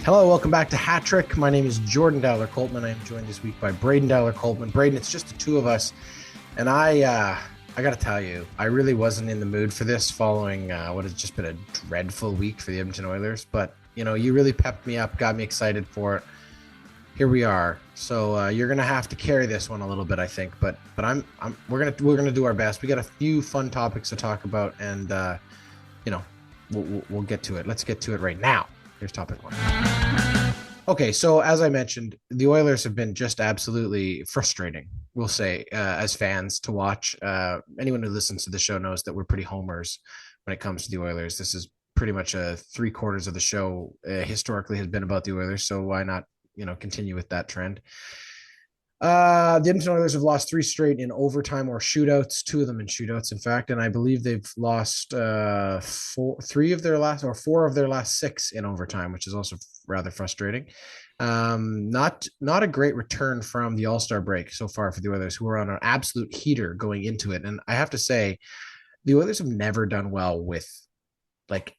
Hello, welcome back to Hat Trick. My name is Jordan Dowler Coltman. I am joined this week by Braden Dowler Coltman. Braden, it's just the two of us, and I got to tell you, I really wasn't in the mood for this following what has just been a dreadful week for the Edmonton Oilers. But you really pepped me up, got me excited for it. Here we are. So you're gonna have to carry this one a little bit, I think. But we're gonna do our best. We got a few fun topics to talk about, and we'll get to it. Let's get to it right now. Here's topic one. Okay, so as I mentioned, the Oilers have been just absolutely frustrating, we'll say, as fans to watch. Anyone who listens to the show knows that we're pretty homers when it comes to the Oilers. This is pretty much three-quarters of the show historically has been about the Oilers, so why not, continue with that trend? The Edmonton Oilers have lost 3 straight in overtime or shootouts, 2 of them in shootouts, in fact, and I believe they've lost 4 of their last 6 in overtime, which is also rather frustrating. Not a great return from the All-Star break so far for the Oilers, who are on an absolute heater going into it. And I have to say, the Oilers have never done well with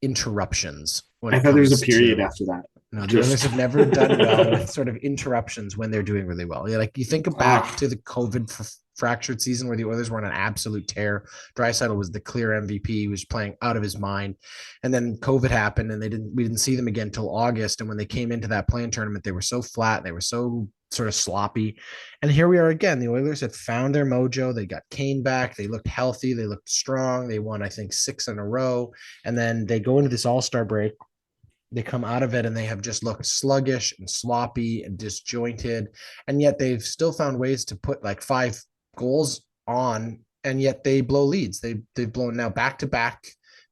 interruptions. I thought there was a period after that. No, the Oilers have never done well with sort of interruptions when they're doing really well. Yeah, you think back to the COVID fractured season where the Oilers were on an absolute tear. Draisaitl was the clear MVP. He was playing out of his mind, and then COVID happened, and we didn't see them again until August. And when they came into that play-in tournament, they were so flat, they were so sort of sloppy. And here we are again. The Oilers had found their mojo. They got Kane back. They looked healthy. They looked strong. They won, I think, 6 in a row. And then they go into this All-Star break. They come out of it and they have just looked sluggish and sloppy and disjointed. And yet they've still found ways to put 5 goals on, and yet they blow leads. They've blown now back-to-back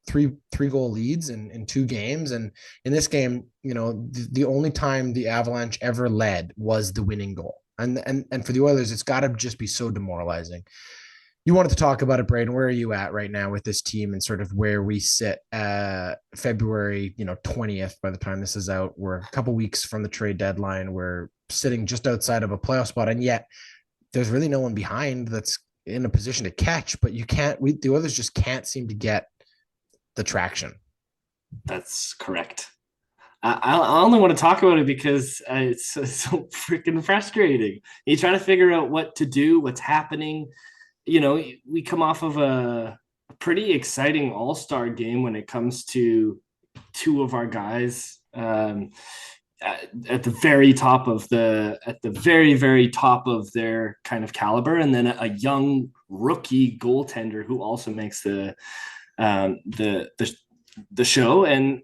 three-goal leads in 2 games. And in this game, the only time the Avalanche ever led was the winning goal. And for the Oilers, it's got to just be so demoralizing. You wanted to talk about it, Braden. Where are you at right now with this team and sort of where we sit February 20th by the time this is out? We're a couple weeks from the trade deadline. We're sitting just outside of a playoff spot, and yet there's really no one behind that's in a position to catch, but the Oilers just can't seem to get the traction. That's correct. I only want to talk about it because it's so freaking frustrating. You try to figure out what to do, what's happening. We come off of a pretty exciting all-star game when it comes to 2 of our guys at the very top of very, very top of their kind of caliber, and then a young rookie goaltender who also makes the show. And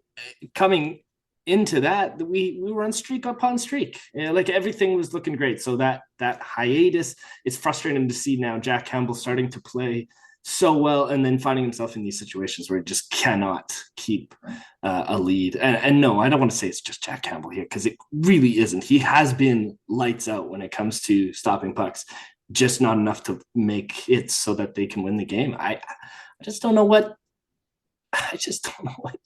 coming into that, we were on streak upon streak. Everything was looking great. So that hiatus, it's frustrating to see now Jack Campbell starting to play so well and then finding himself in these situations where he just cannot keep a lead. And no, I don't want to say it's just Jack Campbell here, because it really isn't. He has been lights out when it comes to stopping pucks, just not enough to make it so that they can win the game. I just don't know what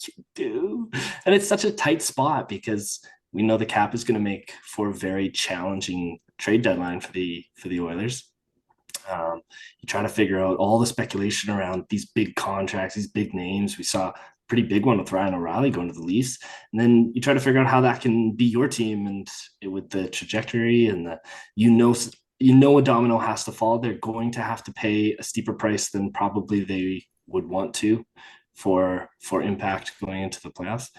you do. And it's such a tight spot because we know the cap is going to make for a very challenging trade deadline for the Oilers. You try to figure out all the speculation around these big contracts, these big names. We saw a pretty big one with Ryan O'Reilly going to the Leafs. And then you try to figure out how that can be your team, and with the trajectory and a domino has to fall. They're going to have to pay a steeper price than probably they would want to for impact going into the playoffs.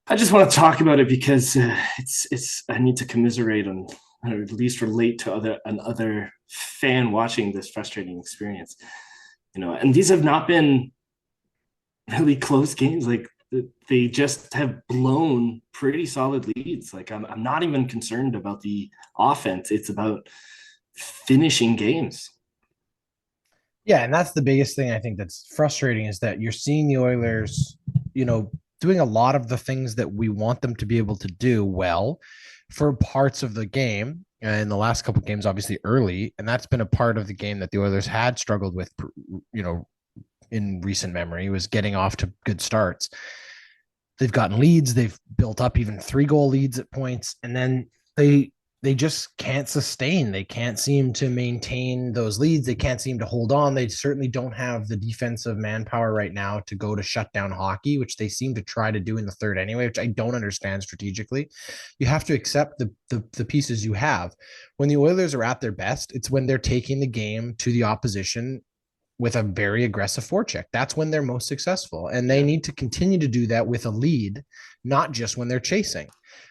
I just want to talk about it because I need to commiserate on, or at least relate to another fan watching this frustrating experience. And these have not been really close games. They just have blown pretty solid leads. I'm not even concerned about the offense. It's about finishing games. Yeah, and that's the biggest thing I think that's frustrating, is that you're seeing the Oilers, doing a lot of the things that we want them to be able to do well for parts of the game. In the last couple of games, obviously early, and that's been a part of the game that the Oilers had struggled with, in recent memory, was getting off to good starts. They've gotten leads. They've built up even 3-goal leads at points, and then they they just can't sustain. They can't seem to maintain those leads. They can't seem to hold on. They certainly don't have the defensive manpower right now to go to shut down hockey, which they seem to try to do in the third anyway, which I don't understand strategically. You have to accept the pieces you have. When the Oilers are at their best, it's when they're taking the game to the opposition with a very aggressive forecheck. That's when they're most successful. And they need to continue to do that with a lead, not just when they're chasing.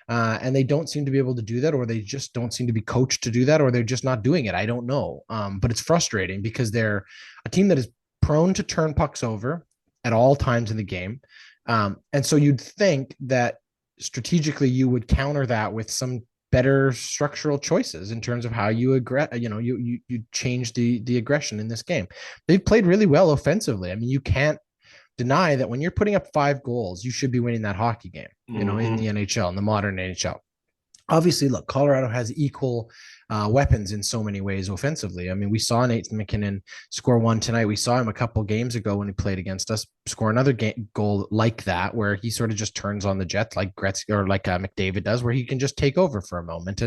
And they don't seem to be able to do that, or they just don't seem to be coached to do that, or they're just not doing it. I don't know. But it's frustrating because they're a team that is prone to turn pucks over at all times in the game. And so you'd think that strategically you would counter that with some better structural choices in terms of how you you change the aggression in this game. They've played really well offensively. I mean, you can't deny that when you're putting up 5 goals, you should be winning that hockey game, in the NHL, in the modern NHL. Obviously, look, Colorado has equal weapons in so many ways offensively. I mean, we saw Nathan MacKinnon score one tonight. We saw him a couple games ago when he played against us score another goal like that, where he sort of just turns on the Jets like Gretzky or like McDavid does, where he can just take over for a moment.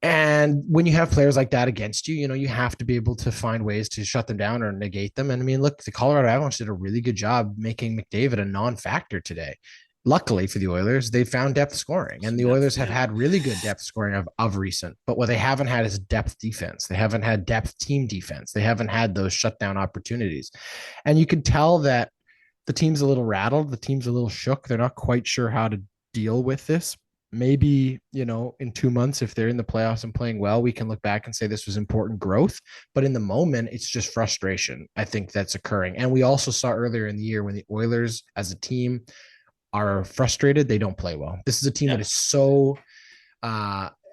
And when you have players like that against you, you have to be able to find ways to shut them down or negate them. And I mean, look, the Colorado Avalanche did a really good job making McDavid a non-factor today. Luckily for the Oilers, they found depth scoring, and the Oilers have had really good depth scoring of recent. But what they haven't had is depth defense. They haven't had depth team defense. They haven't had those shutdown opportunities. And you can tell that the team's a little rattled. The team's a little shook. They're not quite sure how to deal with this. Maybe, in 2 months, if they're in the playoffs and playing well, we can look back and say this was important growth. But in the moment, it's just frustration, I think, that's occurring. And we also saw earlier in the year when the Oilers as a team are frustrated, they don't play well. This is a team that is so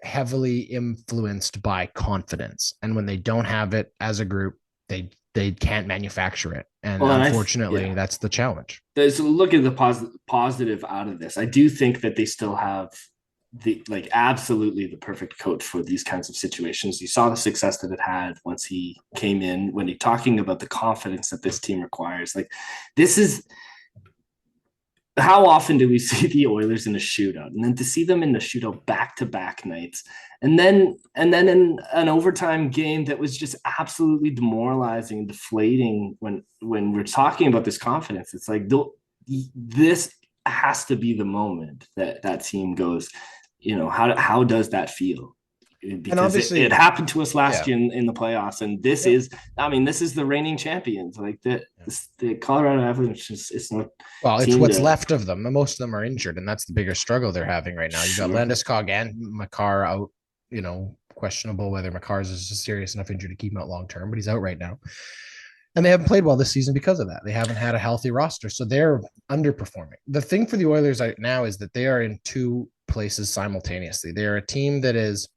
heavily influenced by confidence. And when they don't have it as a group, they can't manufacture it. And unfortunately, that's the challenge. There's look at the positive out of this. I do think that they still have absolutely the perfect coach for these kinds of situations. You saw the success that it had once he came in, when you're talking about the confidence that this team requires. Like, this is, how often do we see the Oilers in a shootout, and then to see them in the shootout back-to-back nights, and then in an overtime game that was just absolutely demoralizing and deflating. When we're talking about this confidence, it's like, this has to be the moment that team goes, how does that feel? Because it happened to us last year in the playoffs, and this is the reigning champions. Like the Colorado Avalanche it's not. Well, it's what's left of them. Most of them are injured, and that's the bigger struggle they're having right now. You've got Landeskog and Makar out. Questionable whether Makar's is a serious enough injury to keep him out long term, but he's out right now. And they haven't played well this season because of that. They haven't had a healthy roster, so they're underperforming. The thing for the Oilers right now is that they are in 2 places simultaneously. They're a team that is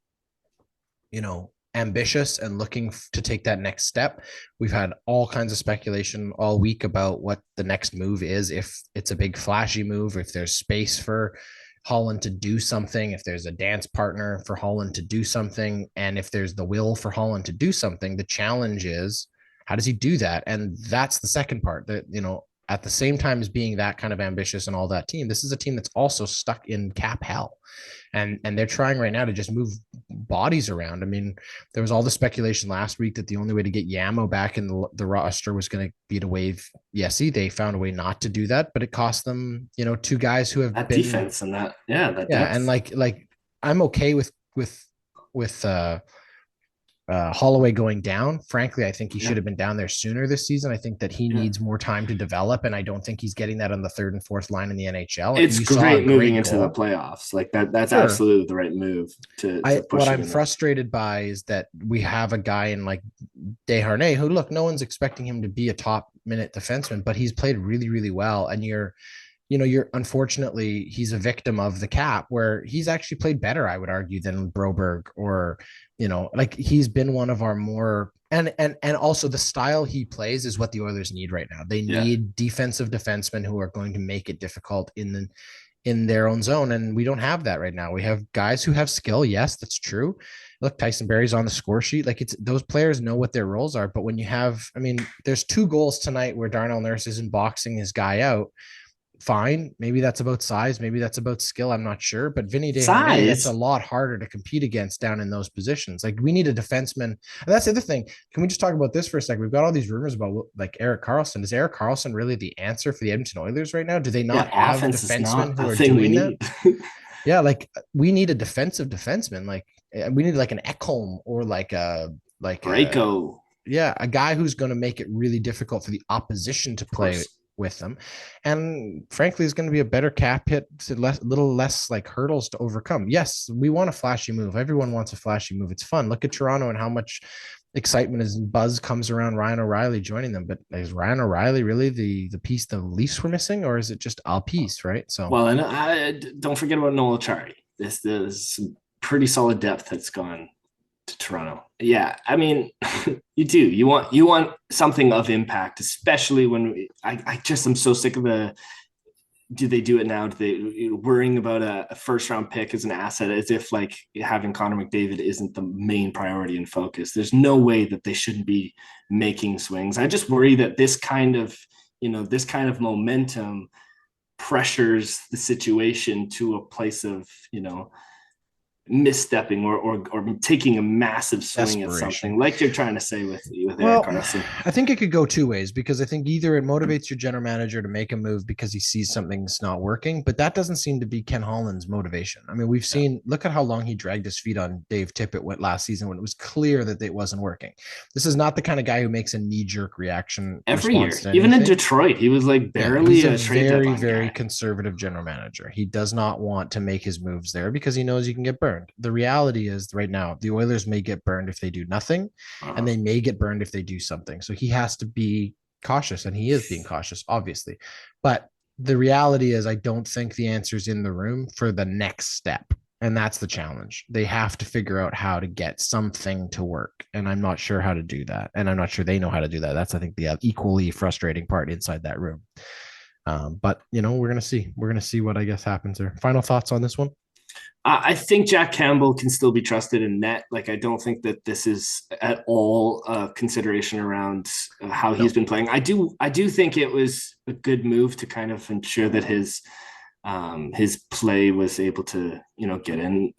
ambitious and looking to take that next step. We've had all kinds of speculation all week about what the next move is, if it's a big flashy move, if there's space for Holland to do something, if there's a dance partner for Holland to do something, and if there's the will for Holland to do something. The challenge is, how does he do that? And that's the second part, that, at the same time as being that kind of ambitious and all that team, this is a team that's also stuck in cap hell. And they're trying right now to just move bodies around. I mean, there was all the speculation last week that the only way to get Yamo back in the roster was going to be to waive Yessi. They found a way not to do that, but it cost them, 2 guys who have that been defense and that. Yeah. And like I'm okay with Holloway going down. Frankly, I think he should have been down there sooner this season. I think that he needs more time to develop, and I don't think he's getting that on the 3rd and 4th line in the NHL. It's great moving into the playoffs. Like that's absolutely the right move to push. What I'm frustrated by is that we have a guy in like Desharnais who, look, no one's expecting him to be a top minute defenseman, but he's played really, really well. And you're unfortunately, he's a victim of the cap, where he's actually played better, I would argue, than Broberg, or, he's been one of our more, and also the style he plays is what the Oilers need right now. They need defensive defensemen who are going to make it difficult in their own zone. And we don't have that right now. We have guys who have skill. Yes, that's true. Look, Tyson Barrie's on the score sheet. Like, it's, those players know what their roles are. But when you have, there's 2 goals tonight where Darnell Nurse isn't boxing his guy out. fine. Maybe that's about size. Maybe that's about skill. I'm not sure. But Vinny Desharnais, that's a Size. lot harder to compete against down in those positions. Like we need a defenseman. And that's the other thing. Can we just talk about this for a second? We've got all these rumors about like Erik Karlsson. Is Erik Karlsson really the answer for the Edmonton Oilers right now? Do they Yeah, not have offense is defensemen not who a are thing we doing that? need. Yeah, like we need a defensive defenseman. Like we need like an Ekholm or like a Braco, yeah, a guy who's going to make it really difficult for the opposition to of play course. with them, and frankly, is going to be a better cap hit, little less like hurdles to overcome. Yes, we want a flashy move. Everyone wants a flashy move. It's fun. Look at Toronto and how much excitement and buzz comes around Ryan O'Reilly joining them. But is Ryan O'Reilly really the piece the Leafs were missing, or is it just a piece? Right. So Well, and don't forget about Noel Achari. This is some pretty solid depth that's gone to Toronto. Yeah, I mean, you do. You want something of impact, especially when I just am so sick of the. Do they do it now? Do they worrying about a first round pick as an asset as if like having Connor McDavid isn't the main priority and focus? There's no way that they shouldn't be making swings. I just worry that this kind of momentum pressures the situation to a place of misstepping or taking a massive swing at desperation. something like you're trying to say with Erik Well, Karlsson. I think it could go two ways because I think either it motivates your general manager to make a move because he sees something's not working, but that doesn't seem to be Ken Holland's motivation. I mean, we've Yeah. seen, look at how long he dragged his feet on Dave Tippett went last season when it was clear that it wasn't working. This is not the kind of guy who makes a knee jerk reaction Every response year, to even in anything. Detroit, he was like Yeah, barely he's a a trade very, deadline very guy. conservative general manager. He does not want to make his moves there because he knows he can get burned. The reality is, right now, the Oilers may get burned if they do nothing, and Uh-huh. they may get burned if they do something. So he has to be cautious, and he is being cautious, obviously. But the reality is, I don't think the answer's in the room for the next step. And that's the challenge. They have to figure out how to get something to work. And I'm not sure how to do that. And I'm not sure they know how to do that. That's, I think, the equally frustrating part inside that room. But, we're going to see. We're going to see what I guess happens there. Final thoughts on this one? I think Jack Campbell can still be trusted in net. Like, I don't think that this is at all a consideration around how he's No. been playing. I do think it was a good move to kind of ensure that his play was able to, get in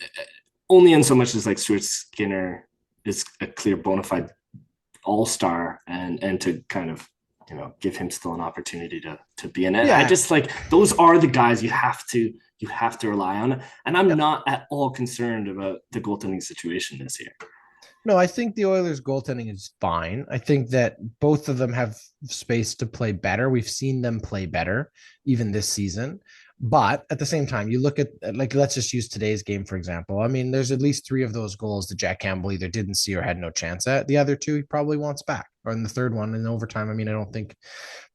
only in so much as like Stuart Skinner is a clear bona fide all-star and to kind of, give him still an opportunity to be in it. I Yeah. just like those are the guys you have to rely on. And I'm not at all concerned about the goaltending situation this year. No, I think the Oilers' goaltending is fine. I think that both of them have space to play better. We've seen them play better even this season. But at the same time, you look at, like, let's just use today's game, for example. I mean, there's at least three of those goals that Jack Campbell either didn't see or had no chance at. The other two, he probably wants back. Or in the third one in overtime, I mean,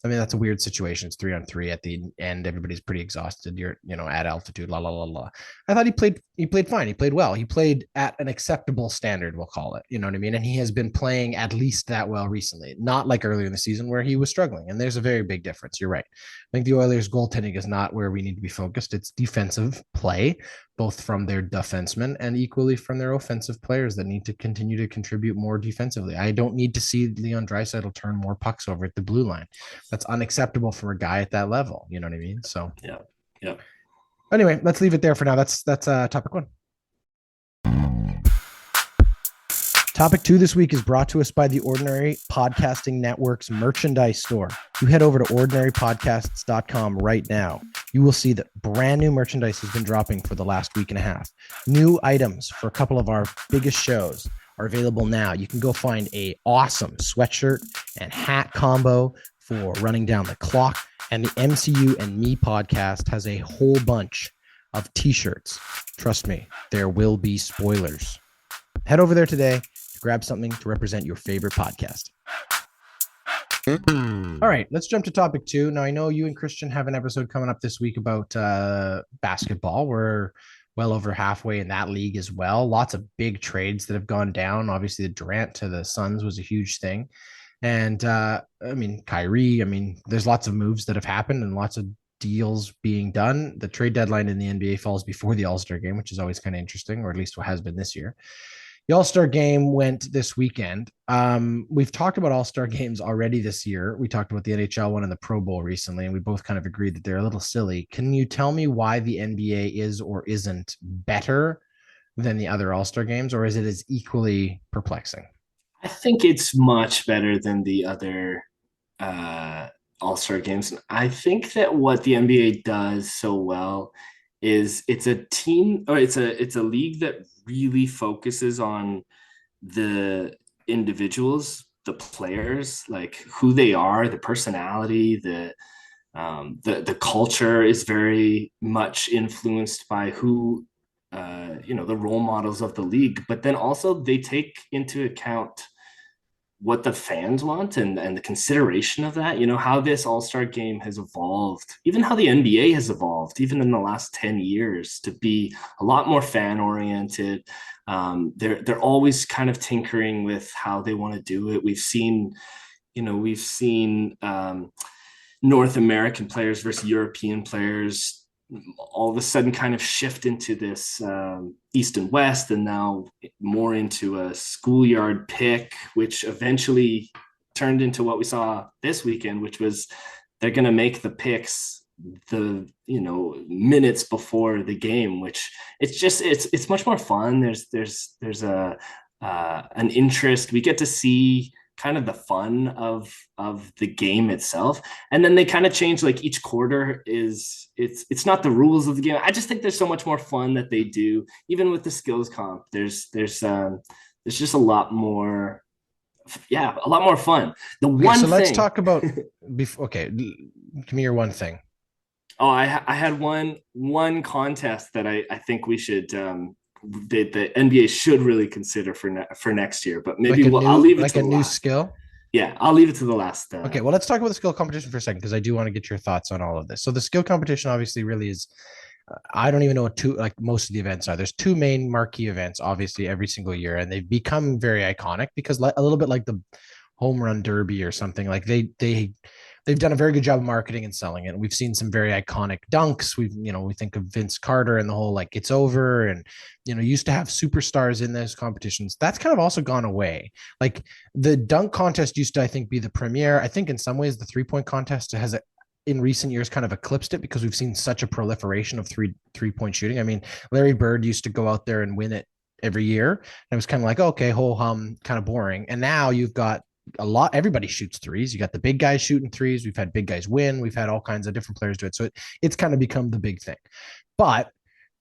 that's a weird situation. It's 3-on-3 at the end. Everybody's pretty exhausted. You're, at altitude, la, la, la, la. I thought he played fine. He played well. He played at an acceptable standard, we'll call it. You know what I mean? And he has been playing at least that well recently, not like earlier in the season where he was struggling. And there's a very big difference. You're right. I think the Oilers' goaltending is not where we need to be focused. It's defensive play, both from their defensemen and equally from their offensive players that need to continue to contribute more defensively. I don't need to see Leon Draisaitl turn more pucks over at the blue line. That's unacceptable for a guy at that level. You know what I mean? So Yeah. Yeah. anyway, let's leave it there for now. That's topic one. Topic 2 this week is brought to us by the Ordinary Podcasting Network's merchandise store. You head over to ordinarypodcasts.com right now. You will see that brand new merchandise has been dropping for the last week and a half. New items for a couple of our biggest shows are available now. You can go find a awesome sweatshirt and hat combo for running down the clock. And the MCU and Me podcast has a whole bunch of t-shirts. Trust me, there will be spoilers. Head over there today to grab something to represent your favorite podcast. All right, let's jump to topic 2. Now, I know you and Christian have an episode coming up this week about basketball. We're well over halfway in that league as well. Lots of big trades that have gone down. Obviously, the Durant to the Suns was a huge thing. And Kyrie, there's lots of moves that have happened and lots of deals being done. The trade deadline in the NBA falls before the All-Star game, which is always kind of interesting, or at least what has been this year. The All-Star game went this weekend. We've talked about All-Star games already this year. We talked about the NHL one and the Pro Bowl recently, and we both kind of agreed that they're a little silly. Can you tell me why the NBA is or isn't better than the other All-Star games, or is it as equally perplexing? I think it's much better than the other uh, All Star games. I think that what the NBA does so well is it's a team, or it's a league that really focuses on the individuals, the players, like who they are, the personality, the culture is very much influenced by who the role models of the league. But then also they take into account what the fans want and the consideration of that, how this all-star game has evolved, even how the NBA has evolved, even in the last 10 years to be a lot more fan oriented. They're always kind of tinkering with how they want to do it. We've seen North American players versus European players all of a sudden kind of shift into this East and West, and now more into a schoolyard pick, which eventually turned into what we saw this weekend, which was they're going to make the picks the minutes before the game, which it's much more fun. There's a an interest. We get to see kind of the fun of the game itself, and then they kind of change, like each quarter is it's not the rules of the game. I just think there's so much more fun that they do, even with the skills comp. There's just a lot more, yeah, a lot more fun. The Okay, one so let's thing talk about before. Okay, give me your one thing. Oh, I had one contest that I think we should that the NBA should really consider for next year, but maybe I'll leave it Like to a the new last. skill. Yeah, I'll leave it to the last. Okay, well, let's talk about the skill competition for a second because I do want to get your thoughts on all of this. So the skill competition obviously really is. I don't even know what two like most of the events are. There's two main marquee events, obviously, every single year, and they've become very iconic because a little bit like the home run derby or something. Like they've done a very good job of marketing and selling it. And we've seen some very iconic dunks. We think of Vince Carter and the whole like it's over, and used to have superstars in those competitions. That's kind of also gone away. Like the dunk contest used to, I think, be the premiere. I think in some ways the 3-point contest has in recent years kind of eclipsed it because we've seen such a proliferation of three-point shooting. I mean, Larry Bird used to go out there and win it every year. And it was kind of like, okay, whole hum, kind of boring. And now you've got everybody shoots threes. You got the big guys shooting threes. We've had big guys win. We've had all kinds of different players do it. So it's kind of become the big thing. But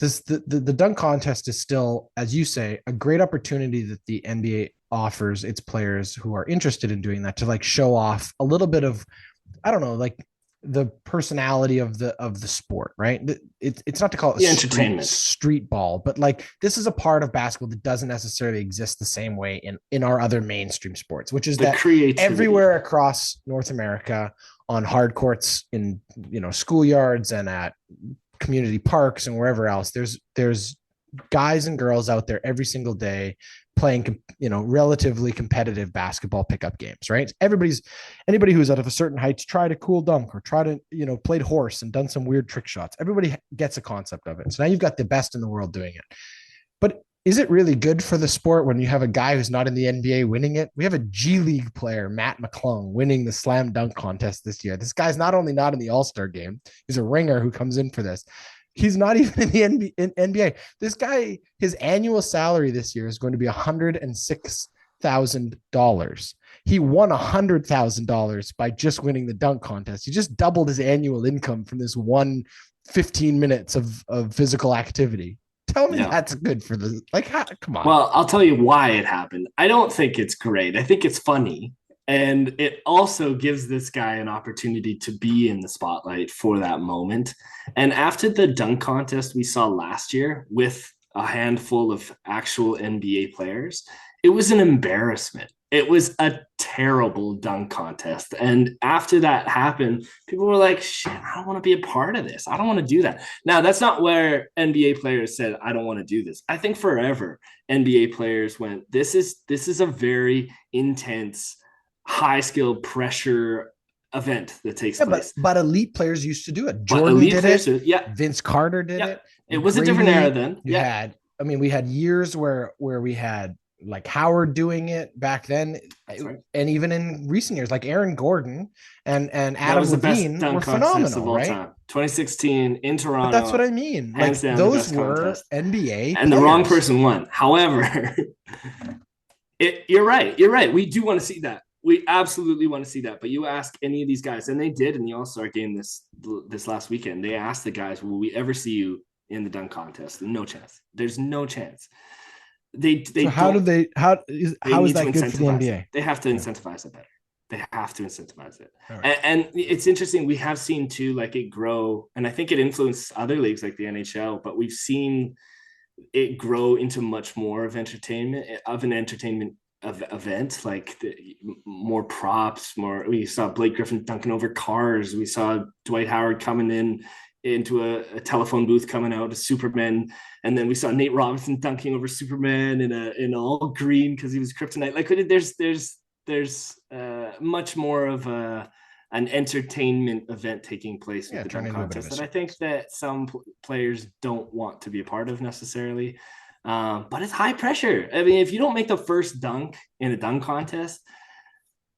the dunk contest is still, as you say, a great opportunity that the NBA offers its players who are interested in doing that to like show off a little bit of, I don't know, like the personality of the sport, right? It's not to call it entertainment street ball, but like this is a part of basketball that doesn't necessarily exist the same way in our other mainstream sports, which is the that creativity everywhere across North America on hard courts in schoolyards and at community parks and wherever else, there's guys and girls out there every single day playing relatively competitive basketball pickup games, right? Anybody who's out of a certain height tried a cool dunk or tried to played horse and done some weird trick shots. Everybody gets a concept of it. So now you've got the best in the world doing it. But is it really good for the sport when you have a guy who's not in the NBA winning it? We have a G League player, Matt McClung, winning the slam dunk contest this year. This guy's not only not in the All-Star game, he's a ringer who comes in for this. He's not even in the NBA. This guy, his annual salary this year is going to be $106,000. He won $100,000 by just winning the dunk contest. He just doubled his annual income from this 15 minutes of physical activity. Tell me that's good for the come on. Well, I'll tell you why it happened. I don't think it's great. I think it's funny. And it also gives this guy an opportunity to be in the spotlight for that moment. And after the dunk contest we saw last year with a handful of actual NBA players, it was an embarrassment. It was a terrible dunk contest. And after that happened, people were like, shit, I don't want to be a part of this. I don't want to do that. Now, that's not where NBA players said, I don't want to do this. I think forever NBA players went, this is a very intense, high skill pressure event that takes place. But elite players used to do it. Jordan did it. Yeah. Vince Carter did it. It was a different era then. We had years where we had like Howard doing it back then, right. and even in recent years, like Aaron Gordon and That Adam was the best Levine were dunk contest of phenomenal, all right? time. 2016 in But that's what Toronto, I mean. hands Like down the those best were contest. NBA And the wrong players. person won. However, you're right. You're right. We do want to see that. We absolutely want to see that. But you ask any of these guys, and they did in the All-Star game this last weekend. They asked the guys, "Will we ever see you in the dunk contest?" No chance. There's no chance. They So how do don't. They how is need to that good for the incentivize it. NBA? They have to Yeah. incentivize it better. They have to incentivize it. All right. And it's interesting. We have seen too, like it grow, and I think it influenced other leagues like the NHL. But we've seen it grow into much more of an entertainment event, like more props, more. We saw Blake Griffin dunking over cars. We saw Dwight Howard coming in into a telephone booth coming out as Superman, and then we saw Nate Robinson dunking over Superman in all green because he was kryptonite. Like there's much more of an entertainment event taking place with the Turn dunk into a bit of contest a that I think that some players don't want to be a part of necessarily. But it's high pressure. I mean, if you don't make the first dunk in a dunk contest,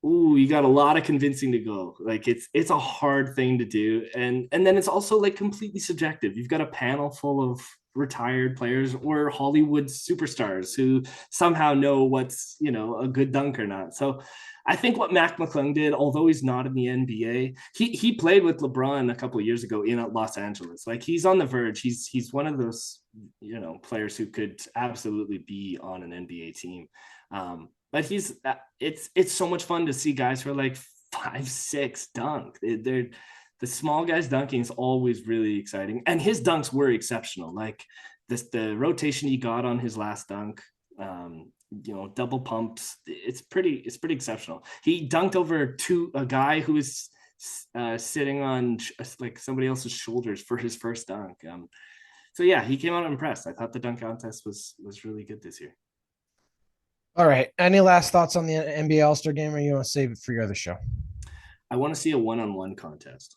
ooh, you got a lot of convincing to go. Like it's a hard thing to do, and then it's also like completely subjective. You've got a panel full of retired players or Hollywood superstars who somehow know what's a good dunk or not. So I think what Mac McClung did, although he's not in the NBA, he played with LeBron a couple of years ago in Los Angeles. Like he's on the verge. He's one of those players who could absolutely be on an NBA team. But it's so much fun to see guys who are like 5'6" dunk. They're the small guys dunking is always really exciting, and his dunks were exceptional. Like the rotation he got on his last dunk, double pumps. It's pretty exceptional. He dunked over a guy who was sitting on like somebody else's shoulders for his first dunk. So yeah, he came out impressed. I thought the dunk contest was really good this year. All right. Any last thoughts on the NBA All-Star game, or you want to save it for your other show? I want to see a one-on-one contest.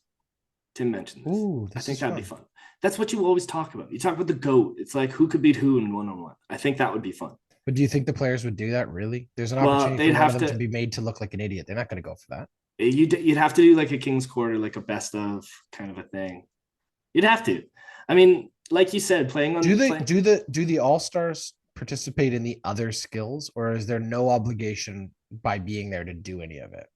Tim mentioned this. Ooh, I this think is that'd fun. be fun. That's what you always talk about. You talk about the GOAT. It's like who could beat who in one-on-one. I think that would be fun. But do you think the players would do that really? There's an Well, opportunity they'd for one of have them to to. be made to look like an idiot. They're not going to go for that. You'd have to do like a King's Quarter, like a best of kind of a thing. You'd have to. I mean, like you said, playing on. Do the All-Stars participate in the other skills, or is there no obligation by being there to do any of it?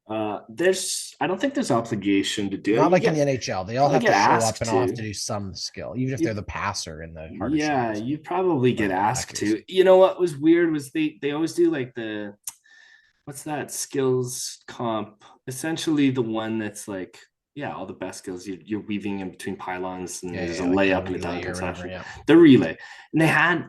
I don't think there's obligation to do it. Not like in the NHL. They all have get to show up asked and all have to. to do some skill, even if they're the passer in the hardest Yeah, shots. you probably get Well, asked to. You know what was weird was they always do like what's that skills comp? Essentially the one that's like, yeah, all the best skills. You're weaving in between pylons and there's a like layup the and a dunk relay or and whatever. stuff. Yeah. The relay. And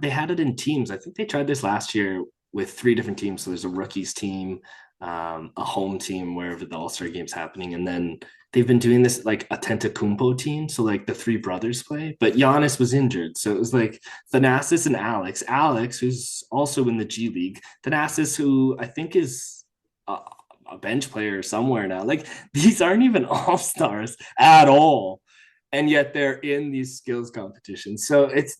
they had it in teams. I think they tried this last year with 3 different teams. So there's a rookies team, a home team wherever the All-Star game's happening, and then they've been doing this like a Tentacumpo team, so like the 3 brothers play, but Giannis was injured, so it was like Thanasis and Alex, who's also in the G League, Thanasis, who I think is a bench player somewhere now. Like these aren't even all-stars at all, and yet they're in these skills competitions. So it's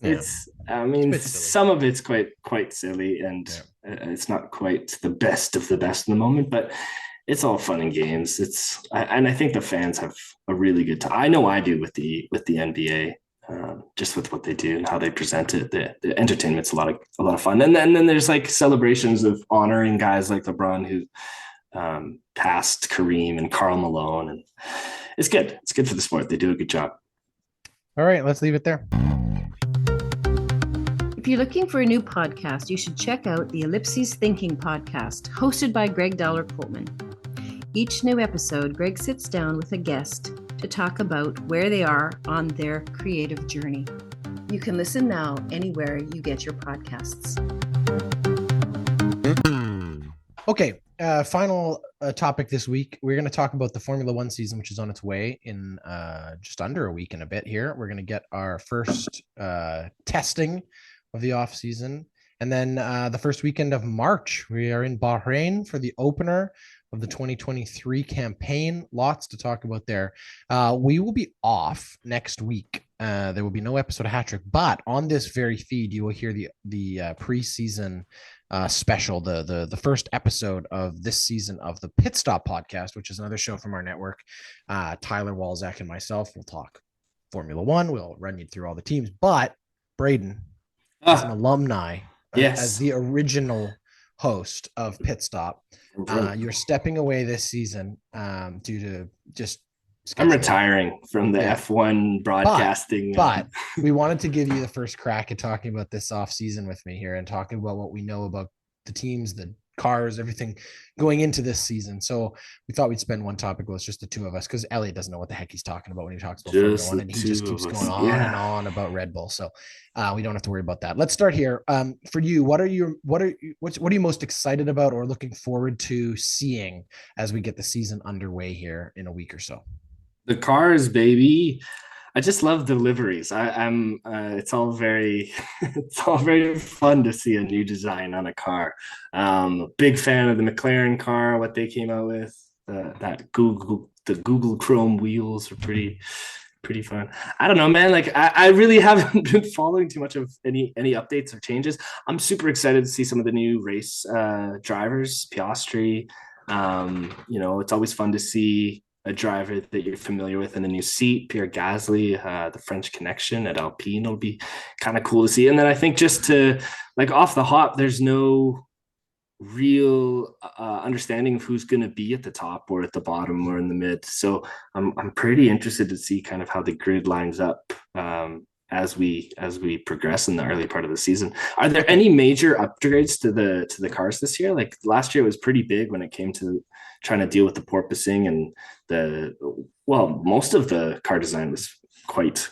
I mean, some of it's quite silly, and it's not quite the best of the best in the moment, but it's all fun and games. And I think the fans have a really good time. I know I do with the NBA. Just with what they do and how they present it, the entertainment's a lot of fun. And then there's like celebrations of honoring guys like LeBron who passed Kareem and Karl Malone, and it's good. It's good for the sport. They do a good job. All right, let's leave it there. If you're looking for a new podcast, you should check out the Ellipses Thinking podcast, hosted by Greg Dollar-Coltman. Each new episode, Greg sits down with a guest to talk about where they are on their creative journey. You can listen now anywhere you get your podcasts. Okay, final topic this week. We're going to talk about the Formula One season, which is on its way in just under a week and a bit here. We're going to get our first testing of the off season. And then the first weekend of March, we are in Bahrain for the opener of the 2023 campaign. Lots to talk about there. We will be off next week. There will be no episode of Hat Trick, but on this very feed, you will hear the preseason special, the first episode of this season of the Pit Stop podcast, which is another show from our network. Tyler Walzak and myself will talk Formula One. We'll run you through all the teams, but Braden, as an alumni, as the original host of Pit Stop, you're stepping away this season due to just. I'm retiring from the F1 broadcasting. But we wanted to give you the first crack at talking about this off season with me here and talking about what we know about the teams, the cars, everything going into this season. So we thought we'd spend one topic with just the two of us, because Elliot doesn't know what the heck he's talking about when he talks about Formula One, and he just keeps going on and on about Red Bull. So we don't have to worry about that. Let's start here. For you, what are you most excited about or looking forward to seeing as we get the season underway here in a week or so? The cars, baby. I just love the liveries. It's all very fun to see a new design on a car. Big fan of the McLaren car, what they came out with. The Google Chrome wheels are pretty fun. I don't know, man. Like I really haven't been following too much of any updates or changes. I'm super excited to see some of the new race drivers, Piastri. It's always fun to see a driver that you're familiar with in the new seat, Pierre Gasly, the French connection at Alpine will be kind of cool to see. And then I think just to like off the hop, there's no real understanding of who's going to be at the top or at the bottom or in the mid. So I'm pretty interested to see kind of how the grid lines up as we progress in the early part of the season. Are there any major upgrades to the cars this year? Like last year was pretty big when it came to trying to deal with the porpoising and most of the car design was quite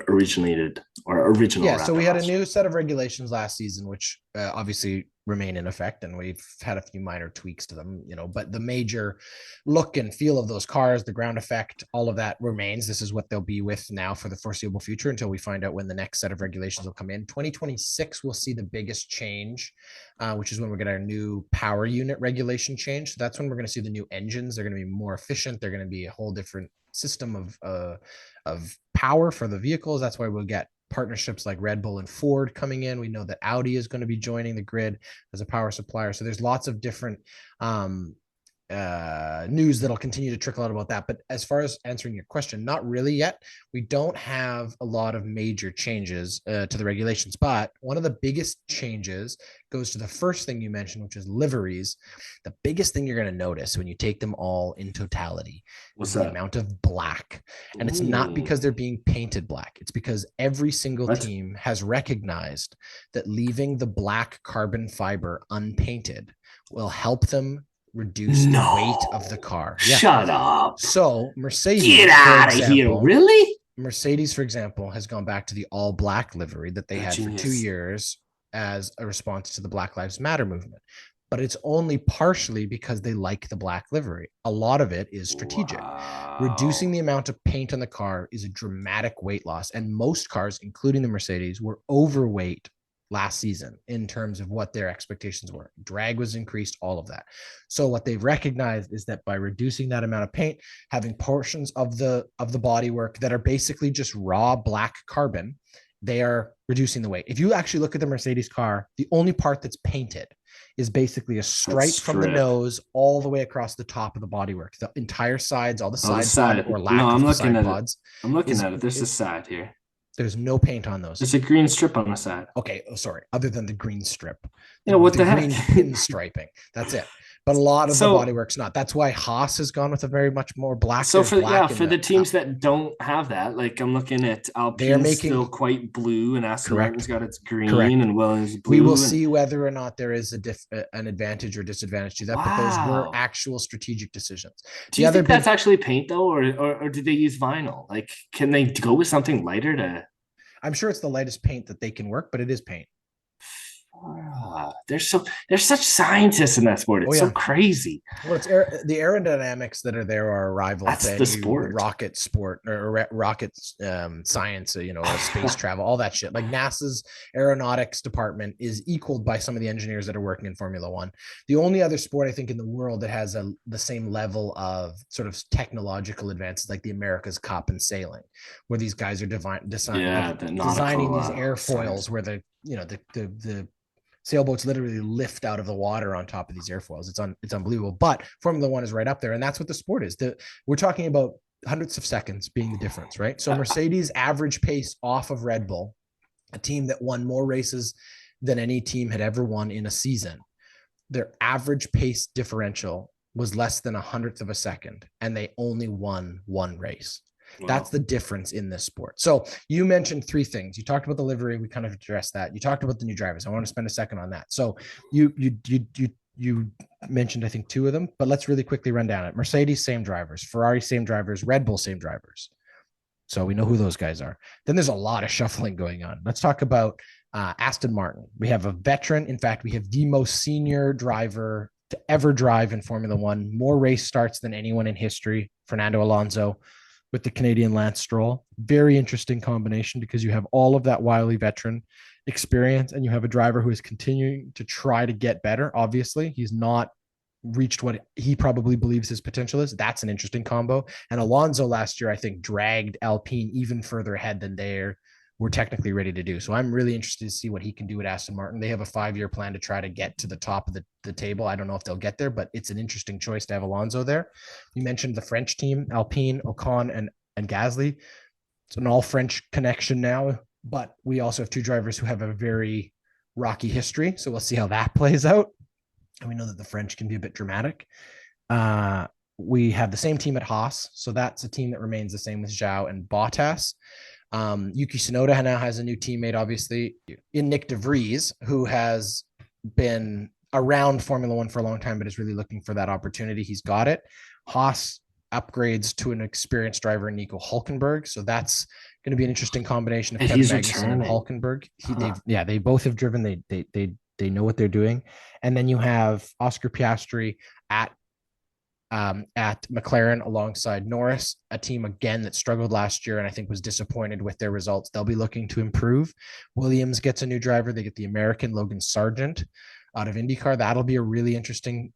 originated or original. Yeah, so we had a new set of regulations last season, which obviously remain in effect, and we've had a few minor tweaks to them, but the major look and feel of those cars, the ground effect, all of that remains. This is what they'll be with now for the foreseeable future until we find out when the next set of regulations will come in. 2026 we'll see the biggest change, which is when we're going to our new power unit regulation change. So that's when we're going to see the new engines. They're going to be more efficient. They're going to be a whole different system of power for the vehicles. That's why we'll get partnerships like Red Bull and Ford coming in. We know that Audi is going to be joining the grid as a power supplier. So there's lots of different news that'll continue to trickle out about that. But as far as answering your question, not really yet. We don't have a lot of major changes to the regulations, but one of the biggest changes goes to the first thing you mentioned, which is liveries. The biggest thing you're going to notice when you take them all in totality is the amount of black. And it's not because they're being painted black. It's because every single team has recognized that leaving the black carbon fiber unpainted will help them reduce the weight of the car. Yeah. Shut up. So Mercedes, get out of here. Really? Mercedes, for example, has gone back to the all black livery that they had for 2 years as a response to the Black Lives Matter movement. But it's only partially because they like the black livery. A lot of it is strategic. Wow. Reducing the amount of paint on the car is a dramatic weight loss. And most cars, including the Mercedes, were overweight last season in terms of what their expectations were. Drag was increased, all of that. So what they've recognized is that by reducing that amount of paint, having portions of the bodywork that are basically just raw black carbon, they are reducing the weight. If you actually look at the Mercedes car, the only part that's painted is basically a stripe from the nose all the way across the top of the bodywork. The entire sides, all the side or lack of side pods. I'm looking at it. There's a side here. There's no paint on those. There's a green strip on the side. Okay. Oh, sorry. Other than the green strip. What the heck? Green pin striping. That's it. But a lot of the bodywork's not. That's why Haas has gone with a very much more black. So for the teams that don't have that, like I'm looking at Alpine's still quite blue, and Aston Martin's got its green, and Williams blue. We will see whether or not there is an advantage or disadvantage to that. Wow. But those were actual strategic decisions. Do you think that's actually paint though, or did they use vinyl? Like, can they go with something lighter to? I'm sure it's the lightest paint that they can work, but it is paint. There's such scientists in that sport. It's so crazy. Well, it's the aerodynamics that are there are a rival That's to the sport. rocket sport or rocket science, space travel, all that shit. Like NASA's aeronautics department is equaled by some of the engineers that are working in Formula One. The only other sport I think in the world that has the same level of sort of technological advances, like the America's Cup in sailing, where these guys are designing these airfoils where the sailboats literally lift out of the water on top of these airfoils. It's unbelievable. But Formula One is right up there, and that's what the sport is. We're talking about hundredths of seconds being the difference, right? So Mercedes' average pace off of Red Bull, a team that won more races than any team had ever won in a season, their average pace differential was less than a hundredth of a second, and they only won one race. Wow. That's the difference in this sport. So you mentioned three things. You talked about the livery. We kind of addressed that. You talked about the new drivers. I want to spend a second on that. So you mentioned, I think, two of them, but let's really quickly run down it. Mercedes, same drivers. Ferrari, same drivers. Red Bull, same drivers. So we know who those guys are. Then there's a lot of shuffling going on. Let's talk about Aston Martin. We have a veteran. In fact, we have the most senior driver to ever drive in Formula One. More race starts than anyone in history. Fernando Alonso with the Canadian Lance Stroll. Very interesting combination because you have all of that wily veteran experience and you have a driver who is continuing to try to get better. Obviously, he's not reached what he probably believes his potential is. That's an interesting combo. And Alonso last year, I think, dragged Alpine even further ahead than we're technically ready to do. So I'm really interested to see what he can do at Aston Martin. They have a 5-year plan to try to get to the top of the table. I don't know if they'll get there, but it's an interesting choice to have Alonso there. You mentioned the French team, Alpine, Ocon, and Gasly. It's an all French connection now, but we also have two drivers who have a very rocky history. So we'll see how that plays out. And we know that the French can be a bit dramatic. We have the same team at Haas. So that's a team that remains the same with Zhou and Bottas. Yuki Tsunoda now has a new teammate, obviously, in Nick de Vries, who has been around Formula One for a long time, but is really looking for that opportunity. He's got it. Haas upgrades to an experienced driver, Nico Hülkenberg. So that's going to be an interesting combination of Kevin Magnussen and Hülkenberg. They both have driven. They know what they're doing. And then you have Oscar Piastri at McLaren alongside Norris, a team again that struggled last year and I think was disappointed with their results. They'll be looking to improve. Williams gets a new driver. They get the American Logan Sargent out of IndyCar. That'll be a really interesting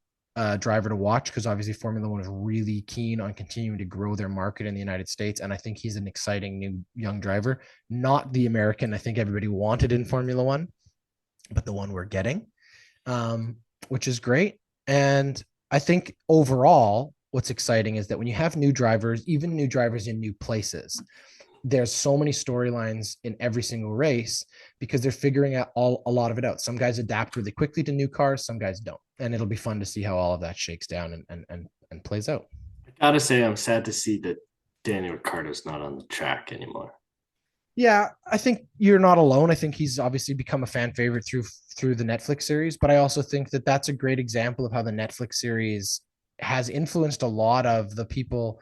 driver to watch because obviously Formula One is really keen on continuing to grow their market in the United States. And I think he's an exciting new young driver, not the American I think everybody wanted in Formula One, but the one we're getting, which is great. And I think overall, what's exciting is that when you have new drivers, even new drivers in new places, there's so many storylines in every single race because they're figuring out a lot of it out. Some guys adapt really quickly to new cars, some guys don't. And it'll be fun to see how all of that shakes down and plays out. I gotta say, I'm sad to see that Daniel Ricciardo's not on the track anymore. Yeah, I think you're not alone. I think he's obviously become a fan favorite through the Netflix series, but I also think that that's a great example of how the Netflix series has influenced a lot of the people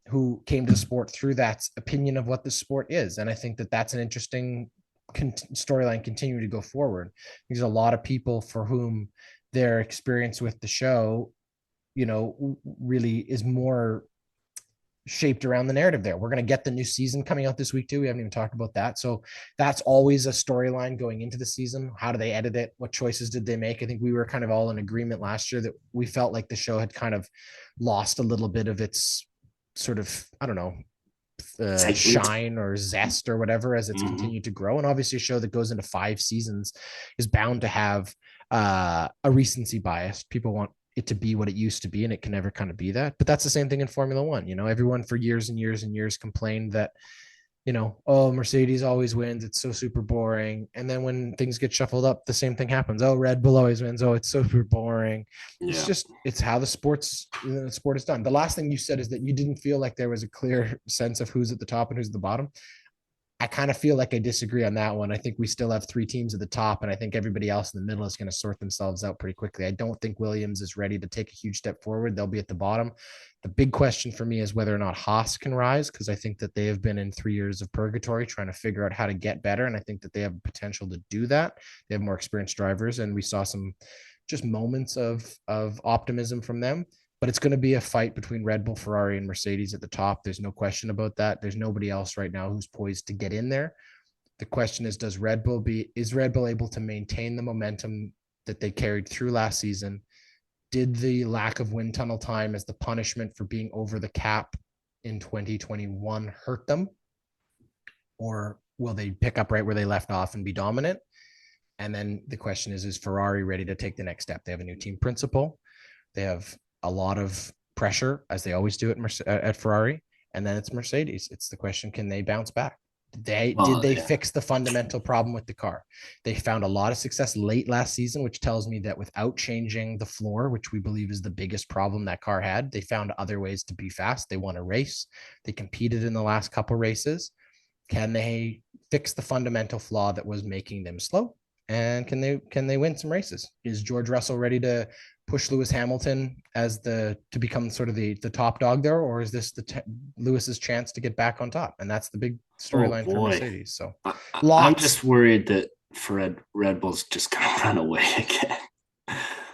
who came to the sport through that opinion of what the sport is. And I think that that's an interesting storyline continuing to go forward. There's a lot of people for whom their experience with the show, really is more shaped around the narrative there. We're going to get the new season coming out this week too. We haven't even talked about that. So that's always a storyline going into the season. How do they edit it? What choices did they make? I think we were kind of all in agreement last year that we felt like the show had kind of lost a little bit of its sort of, I don't know, shine or zest or whatever as it's continued to grow. And obviously a show that goes into 5 seasons is bound to have a recency bias. People want it to be what it used to be, and it can never kind of be that. But that's the same thing in Formula One. Everyone for years and years and years complained that, oh, Mercedes always wins. It's so super boring. And then when things get shuffled up, the same thing happens. Oh, Red Bull always wins. Oh, it's super boring. Yeah. It's how the sport is done. The last thing you said is that you didn't feel like there was a clear sense of who's at the top and who's at the bottom. I kind of feel like I disagree on that one. I think we still have 3 teams at the top, and I think everybody else in the middle is going to sort themselves out pretty quickly. I don't think Williams is ready to take a huge step forward. They'll be at the bottom. The big question for me is whether or not Haas can rise, because I think that they have been in 3 years of purgatory trying to figure out how to get better, and I think that they have potential to do that. They have more experienced drivers, and we saw some just moments of optimism from them. But it's going to be a fight between Red Bull, Ferrari, and Mercedes at the top. There's no question about that. There's nobody else right now who's poised to get in there. The question is, is Red Bull able to maintain the momentum that they carried through last season? Did the lack of wind tunnel time as the punishment for being over the cap in 2021 hurt them? Or will they pick up right where they left off and be dominant? And then the question is Ferrari ready to take the next step? They have a new team principal. They have a lot of pressure, as they always do at Ferrari. And then it's Mercedes. It's the question, can they bounce back? Did they fix the fundamental problem with the car? They found a lot of success late last season, which tells me that without changing the floor, which we believe is the biggest problem that car had, they found other ways to be fast. They won a race. They competed in the last couple races. Can they fix the fundamental flaw that was making them slow? And can they win some races? Is George Russell ready to push Lewis Hamilton to become sort of the top dog there, or is this Lewis's chance to get back on top? And that's the big storyline for Mercedes. So I'm just worried that Red Bull's just gonna run away again.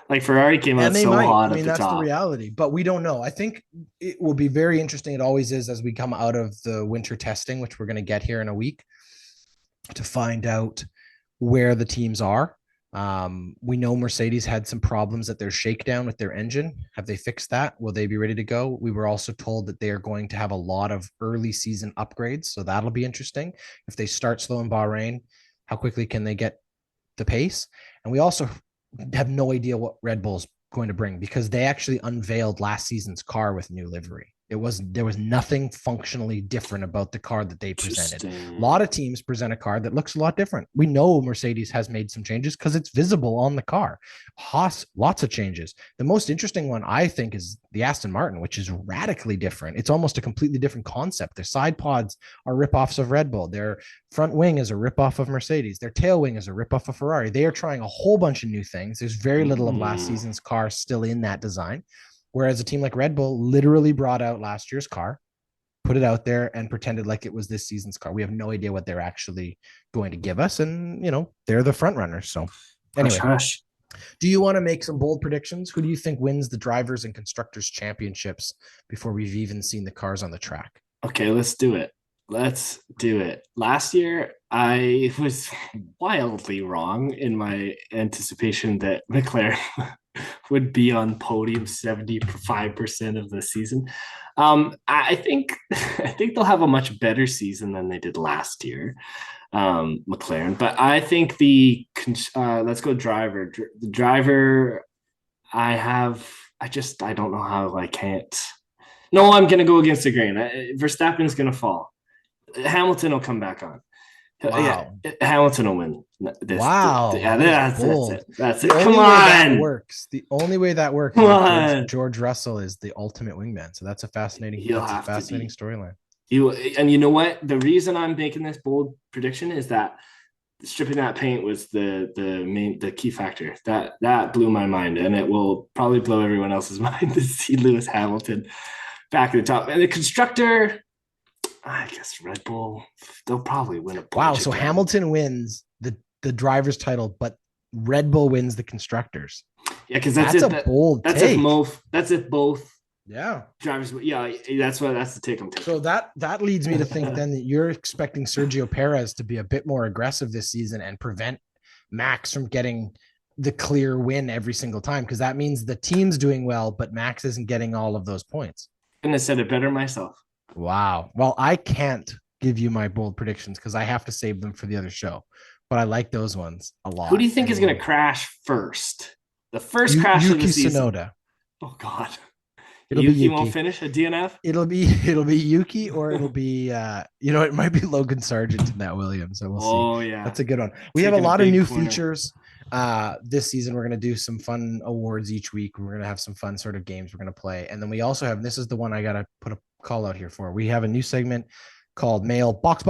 Like Ferrari came out so hot at the top. That's the reality, but we don't know. I think it will be very interesting. It always is as we come out of the winter testing, which we're going to get here in a week, to find out where the teams are. We know Mercedes had some problems at their shakedown with their engine. Have they fixed that? Will they be ready to go? We were also told that they are going to have a lot of early season upgrades, so that'll be interesting. If they start slow in Bahrain, how quickly can they get the pace? And we also have no idea what Red Bull's going to bring, because they actually unveiled last season's car with new livery. There was nothing functionally different about the car that they presented. A lot of teams present a car that looks a lot different. We know Mercedes has made some changes because it's visible on the car. Haas, lots of changes. The most interesting one, I think, is the Aston Martin, which is radically different. It's almost a completely different concept. Their side pods are ripoffs of Red Bull. Their front wing is a ripoff of Mercedes. Their tail wing is a ripoff of Ferrari. They are trying a whole bunch of new things. There's very little of last season's car still in that design. Whereas a team like Red Bull literally brought out last year's car, put it out there, and pretended like it was this season's car. We have no idea what they're actually going to give us. And, they're the front runners. So anyway, do you want to make some bold predictions? Who do you think wins the drivers and constructors championships before we've even seen the cars on the track? Okay, let's do it. Last year, I was wildly wrong in my anticipation that McLaren would be on podium 75% of the season. I think they'll have a much better season than they did last year, McLaren. But I think let's go driver. The driver, I don't know how I can't. No, I'm going to go against the grain. Verstappen's going to fall. Hamilton will come back on. Wow. Yeah, Hamilton will win this. Wow. That's it. That's it. Come on. The only way that works is George Russell is the ultimate wingman. So that's a fascinating storyline. And you know what? The reason I'm making this bold prediction is that stripping that paint was the key factor. That blew my mind, and it will probably blow everyone else's mind to see Lewis Hamilton back at the top. And the constructor, I guess Red Bull, they'll probably win a bunch. Wow, so again. Hamilton wins the driver's title, but Red Bull wins the constructors. Yeah, because that's a bold take. That's if both drivers. Yeah, that's the take I'm taking. So that leads me to think then that you're expecting Sergio Perez to be a bit more aggressive this season and prevent Max from getting the clear win every single time, because that means the team's doing well, but Max isn't getting all of those points. And I said it better myself. Wow. Well, I can't give you my bold predictions because I have to save them for the other show, but I like those ones a lot. Who do you think is going to crash first? The first crash Yuki of the season. Tsunoda. Oh God. Yuki won't finish a DNF. It'll be Yuki, or it'll be it might be Logan Sargent in that Williams. So we'll see. Oh yeah, that's a good one. We have a lot of new features this season. We're going to do some fun awards each week. We're going to have some fun sort of games we're going to play, and then we also have, this is the one I got to put a call out here for. We have a new segment called Mail Box.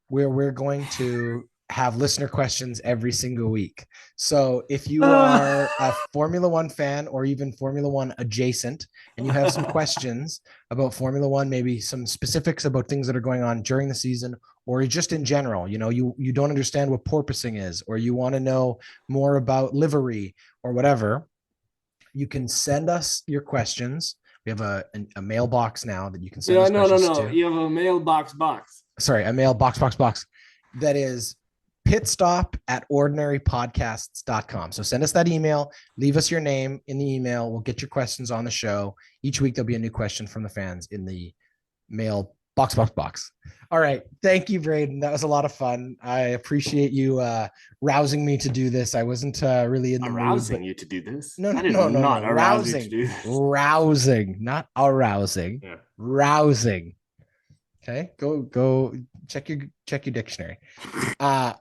where we're going to have listener questions every single week. So if you are a Formula One fan or even Formula One adjacent, and you have some questions about Formula One, maybe some specifics about things that are going on during the season, or just in general, you don't understand what porpoising is, or you want to know more about livery or whatever, you can send us your questions. We have a mailbox now that you can send us questions to. You have a mailbox box. Sorry, a mailbox that is pitstop@ordinarypodcasts.com. So send us that email, leave us your name in the email. We'll get your questions on the show. Each week there'll be a new question from the fans in the mail box. All right. Thank you, Braden. That was a lot of fun. I appreciate you rousing me to do this. I wasn't really in the arousing mood, you to do this. No. Arousing you to do this. Rousing, not arousing. Yeah. Rousing. Okay, go check your dictionary.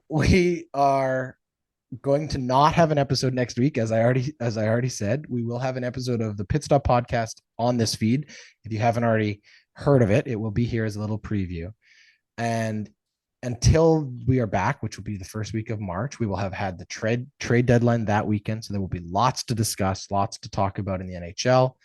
We are going to not have an episode next week, as I already said. We will have an episode of the Pit Stop podcast on this feed. If you haven't already heard of it, it will be here as a little preview. And until we are back, which will be the first week of March, we will have had the trade deadline that weekend. So there will be lots to discuss, lots to talk about in the NHL.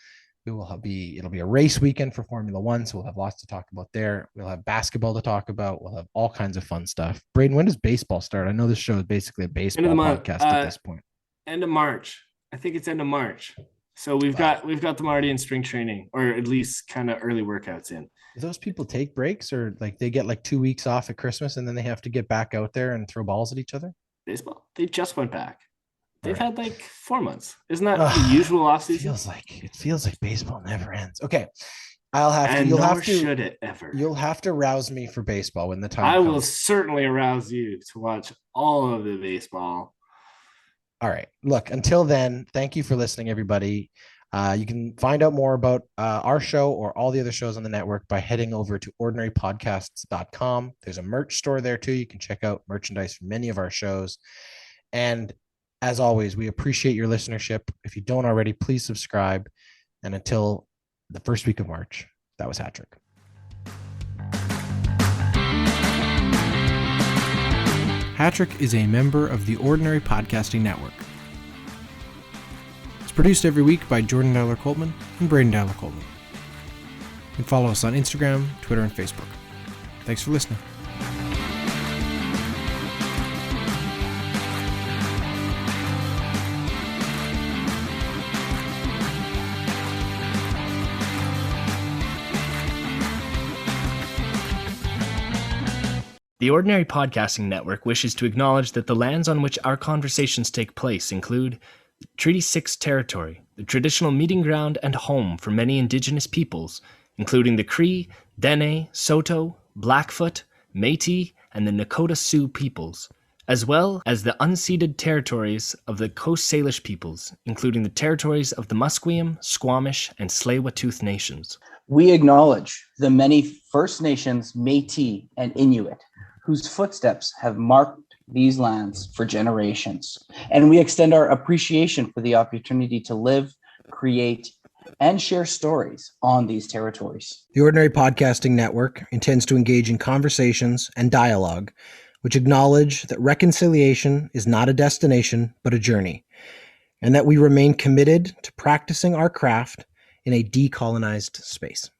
It'll be a race weekend for Formula One, so we'll have lots to talk about there. We'll have basketball to talk about. We'll have all kinds of fun stuff. Braden, when does baseball start? I know this show is basically a baseball podcast at this point. End of March. I think it's end of March. So we've got them already in spring training, or at least kind of early workouts in. Do those people take breaks, or like they get like 2 weeks off at Christmas and then they have to get back out there and throw balls at each other? Baseball. They just went back. They've had like 4 months. Isn't that the usual offseason? It feels like baseball never ends. Okay. Should it ever. You'll have to rouse me for baseball when the time comes. I will certainly arouse you to watch all of the baseball. All right. Look, until then, thank you for listening, everybody. You can find out more about our show or all the other shows on the network by heading over to ordinarypodcasts.com. There's a merch store there too. You can check out merchandise from many of our shows. And as always, we appreciate your listenership. If you don't already, please subscribe. And until the first week of March, that was Hatrick. Hatrick is a member of the Ordinary Podcasting Network. It's produced every week by Jordan Dowler Coltman and Braden Dowler Coltman. You can follow us on Instagram, Twitter, and Facebook. Thanks for listening. The Ordinary Podcasting Network wishes to acknowledge that the lands on which our conversations take place include Treaty 6 territory, the traditional meeting ground and home for many Indigenous peoples, including the Cree, Dene, Saulteaux, Blackfoot, Métis, and the Nakota Sioux peoples, as well as the unceded territories of the Coast Salish peoples, including the territories of the Musqueam, Squamish, and Tsleil-Waututh nations. We acknowledge the many First Nations, Métis, and Inuit whose footsteps have marked these lands for generations. And we extend our appreciation for the opportunity to live, create, and share stories on these territories. The Ordinary Podcasting Network intends to engage in conversations and dialogue which acknowledge that reconciliation is not a destination, but a journey, and that we remain committed to practicing our craft in a decolonized space.